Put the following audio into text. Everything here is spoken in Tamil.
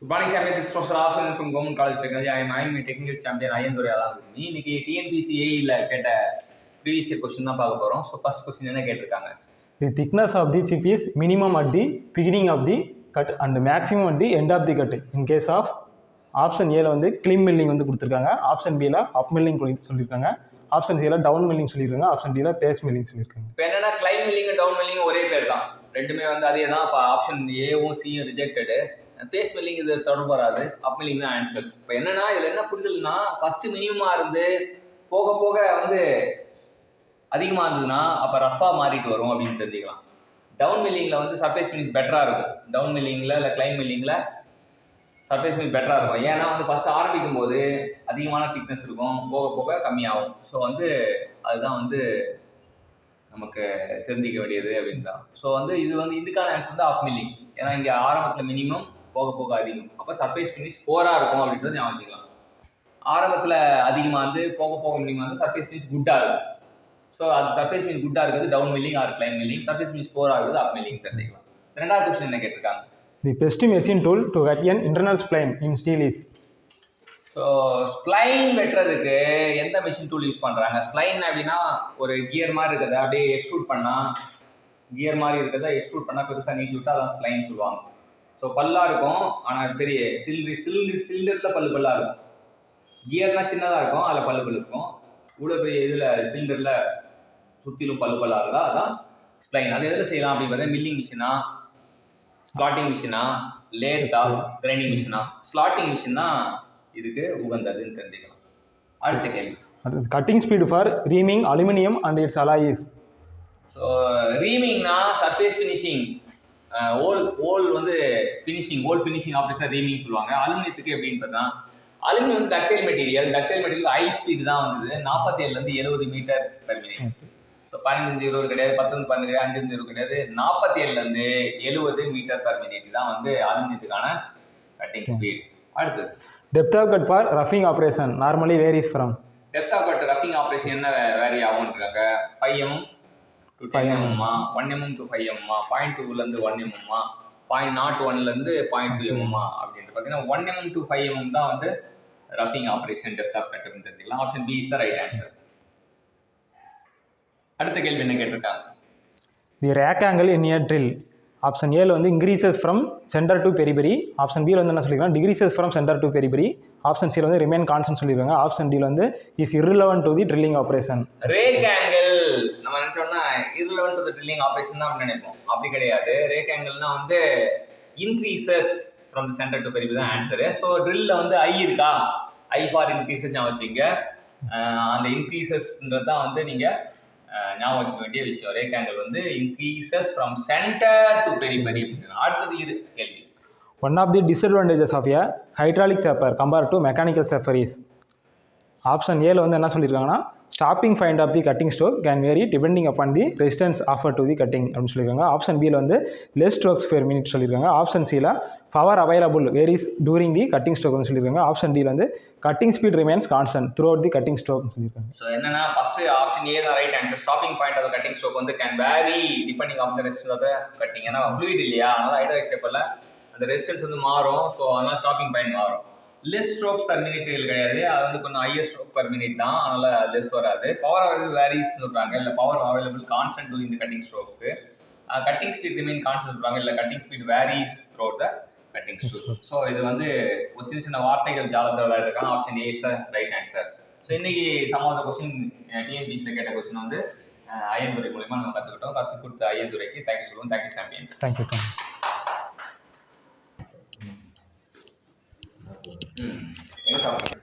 Good morning, champion. This is Professor Asun from Government College Technology. I am a technical champion. Aiyandurai Alauddin. இன்னைக்கு TNPSC கேட்ட previous year question தான் பார்க்க போறோம். So first question என்ன கேட்டிருக்காங்க? The thickness of the chip is minimum at the beginning of the cut and maximum at the end of the cut. In case of option A வந்து climb milling வந்து கொடுத்திருக்காங்க. Option B ல up milling சொல்லிருக்காங்க. Option C ல down milling சொல்லிருக்காங்க. Option D ல pace milling சொல்லிருக்காங்க. இப்போ என்னன்னா climb milling down milling ஒரே பேர் தான். ரெண்டுமே வந்து அதே தான். ஆப்ஷன் ஏவும் சியும் ரிஜெக்டடு. பேஸ் மில்லிங் இது தொடர்பு வராது. அப் மில்லிங் தான் ஆன்சர். இப்போ என்னன்னா இதில் என்ன புரிதல்னா ஃபர்ஸ்ட் மினிமமாக இருந்து போக போக வந்து அதிகமாக இருந்ததுன்னா அப்போ ரஃபாக மாறிட்டு வரும் அப்படின்னு தெரிஞ்சுக்கலாம். டவுன் மில்லிங்கில் வந்து சர்ஃபேஸ் ஃபினிஷ் பெட்டராக இருக்கும். டவுன் மில்லிங்கில் இல்லை கிளைம் மில்லிங்கில் சர்ஃபேஸ் ஃபினிஷ் பெட்டராக இருக்கும். ஏன்னா வந்து ஃபஸ்ட்டு ஆரம்பிக்கும் போது அதிகமான திக்னஸ் இருக்கும், போக போக கம்மியாகும். ஸோ வந்து அதுதான் வந்து நமக்கு தெரிஞ்சிக்க வேண்டியது அப்படின்னு தான். ஸோ வந்து இது வந்து இதுக்கான ஆன்சர் வந்து அப் மில்லிங். ஏன்னா இங்கே ஆரம்பத்தில் மினிமம், போக போக அதிகம். அப்போ சர்ஃபேஸ் ஃபினிஷ் 4ஆக இருக்கும் அப்படின்றது ஞாபகம் வச்சுக்கலாம். ஆரம்பத்தில் அதிகமாக வந்து போக போக மினிமம் வந்து சர்ஃபேஸ் ஃபினிஷ் குட்டாக இருக்கும். ஸோ அது சர்ஃபேஸ் ஃபினிஷ் குட்டாக இருக்குது down milling or climb milling. Surface finish 4ஆக இருக்குது அப் மில்லிங் தெரிஞ்சுக்கலாம். ரெண்டாவது கொஸ்டின் என்ன கேட்டிருக்காங்க? The best machine tool to cut an internal spline in steel is. So spline வெட்டுறதுக்கு எந்த மிஷின் டூல் யூஸ் பண்ணுறாங்க? ஸ்ப்ளைன் அப்படின்னா ஒரு கியர் மாதிரி இருக்கிறத அப்படியே எக்ஸ்ட்ரூட் பண்ணால், கியர் மாதிரி இருக்கிறத எக்ஸ்ட்ரூட் பண்ணால் பெருசாக நீட்டி விட்டால் அதான் ஸ்ப்ளைன் சொல்லுவாங்க. ஸோ பல்லாக இருக்கும், ஆனால் பெரிய சிலிண்டரில் பல்லாக இருக்கும். கியர்னால் சின்னதாக இருக்கும், அதில் பல்லு இருக்கும். இவ்வளோ பெரிய இதில் சிலிண்டரில் சுற்றிலும் பல்லாக இருந்தா அதான் ஸ்ப்ளைன். அது எதில் செய்யலாம் அப்படின்னு பார்த்தா மில்லிங் மிஷினா, ஸ்லாட்டிங் மிஷினா, லேத்தா, கிரைண்டிங் மிஷினா? ஸ்லாட்டிங் மிஷின் தான் இதுக்கு உகந்ததுன்னு தெரிஞ்சுக்கலாம். அடுத்த கேள்வி, cutting speed for reaming aluminium and its alloys. So ரீமிங்னா சர்ஃபேஸ் ஃபினிஷிங், ஓல் வந்து finishing, hole finishing operation reaming சொல்லுவாங்க. அலுமினியத்துக்கு எப்படின்னு பார்த்தா அலுமினியம் வந்து டக்டைல் மெட்டீரியல் ஹை ஸ்பீடு தான் வந்தது. 47லேருந்து 70 மீட்டர் பெர் மினிட். ஸோ 15-20 கிடையாது, 10-12 கிடையாது, 5-20 கிடையாது, 47லேருந்து 70 மீட்டர் பெர் மினிட் தான் வந்து அலுமினியத்துக்கான கட்டிங் ஸ்பீட். அடுத்தது டெப்த் ஆஃப் கட் ஃபார் ரஃபிங் operation normally varies from. Depth of cut ரஃபிங் ஆப்ரேஷன் என்ன வேரி ஆகும்னு இருக்காங்க? 5 mm to 10 mm, 1 mm to 5 mm, 0.2லேருந்து 1 mm, 0.01லேருந்து 0.2 mm அப்படின்ட்டு பார்த்தீங்கன்னா 1 mm to 5 mm தான் வந்து ரஃபிங் ஆப்ரேஷன் டெப்த் ஆஃப் கட்னு தெரிஞ்சுக்கலாம். Option B is the right answer. அடுத்த கேள்வி என்ன கேட்டிருக்காங்க? The rake angle in a drill. Option ஏல வந்து increases from centre to periphery. Option பியில் வந்து என்ன சொல்லியிருக்காங்க? Decreases from centre to periphery. Option சியில் வந்து ரிமைன் கான்ஸ்டன்ட் சொல்லியிருக்காங்க. ஆப்ஷன் டியில் வந்து is irrelevant to the drilling operation. Rake angle நம்ம நினைச்சோம்னா irrelevant to the drilling operation தான் நினைப்போம். அப்படி கிடையாது. ரேக் ஆங்கிள்னா வந்து increases from the centre to beriberi தான் ஆன்சரு. ஸோ ட்ரில்ல வந்து ஐ இருக்கா? ஐ ஃபார் இன்க்ரீசஸ் ஞாபகம் வச்சுங்க. அந்த இன்க்ரீசஸ்ன்றது தான் வந்து நீங்கள் ஞாபகம் வச்சுக்க வேண்டிய விஷயம். ரேக் ஆங்கிள் வந்து increases from centre to beriberi. அடுத்தது இது கேள்வி. One of the disadvantages of a hydraulic saper compared to mechanical saper is. Option ஏல வந்து என்ன சொல்லியிருக்காங்கன்னா stopping point of the cutting stroke can vary depending upon the resistance offer to the cutting அப்படின்னு சொல்லியிருக்காங்க. ஆப்ஷன் பியில் வந்து லெஸ் ஸ்ட்ரோக்ஸ் பெர் மினிட் சொல்லியிருக்காங்க. ஆப்ஷன் சியில் power available varies during the cutting ஸ்ட்ரோக்னு சொல்லியிருக்காங்க. ஆப்ஷன் டியில் வந்து cutting speed remains constant throughout the cutting ஸ்ட்ரோக்னு சொல்லியிருக்காங்க. ஸோ என்னன்னா ஃபர்ஸ்ட் ஆப்ஷன் ஏ தான் right answer. Stopping point of cutting stroke வந்து can vary depending of the resistance of the cutting. ஏன்னா ஃப்ளூயிட் இல்லையா, அதனால ஹைட்ராலிக் ஷேப்பரில் அந்த ரெசிஸ்டன்ஸ் வந்து மாறும். ஸோ அதனால ஸ்டாப்பிங் பாயிண்ட் மாறும். லெஸ் ஸ்ட்ரோக்ஸ் பர் மினிட் கிடையாது, அது வந்து கொஞ்சம் ஹையர் ஸ்ட்ரோக் பர் மினிட் தான், அதனால லெஸ் வராது. பவர் அவைலபிள் வேரிஸ் சொல்றாங்க, இல்லை power available constant touring the cutting stroke. Cutting speed remain constant சொல்றாங்க, இல்லை cutting speed varies through out the cutting stroke. So இது வந்து ஒரு சின்ன சின்ன வார்த்தைகள் ஜாலத்தில் விளையாடுறாங்க. Option A is the right answer. So இன்னைக்கு சம் ஆஃப் த கொஸ்டின் டிஎன்பிஎஸ்சியில் கேட்ட கொஸ்டின் வந்து ஐயந்துரை மூலமா நம்ம கற்றுக்கிட்டோம். கற்றுக் கொடுத்த ஐயந்துரைக்கு தேங்க்யூ சொல்லுவோம். Thank you champions. தேங்க்யூ. என்ன சாப்பிடுங்க?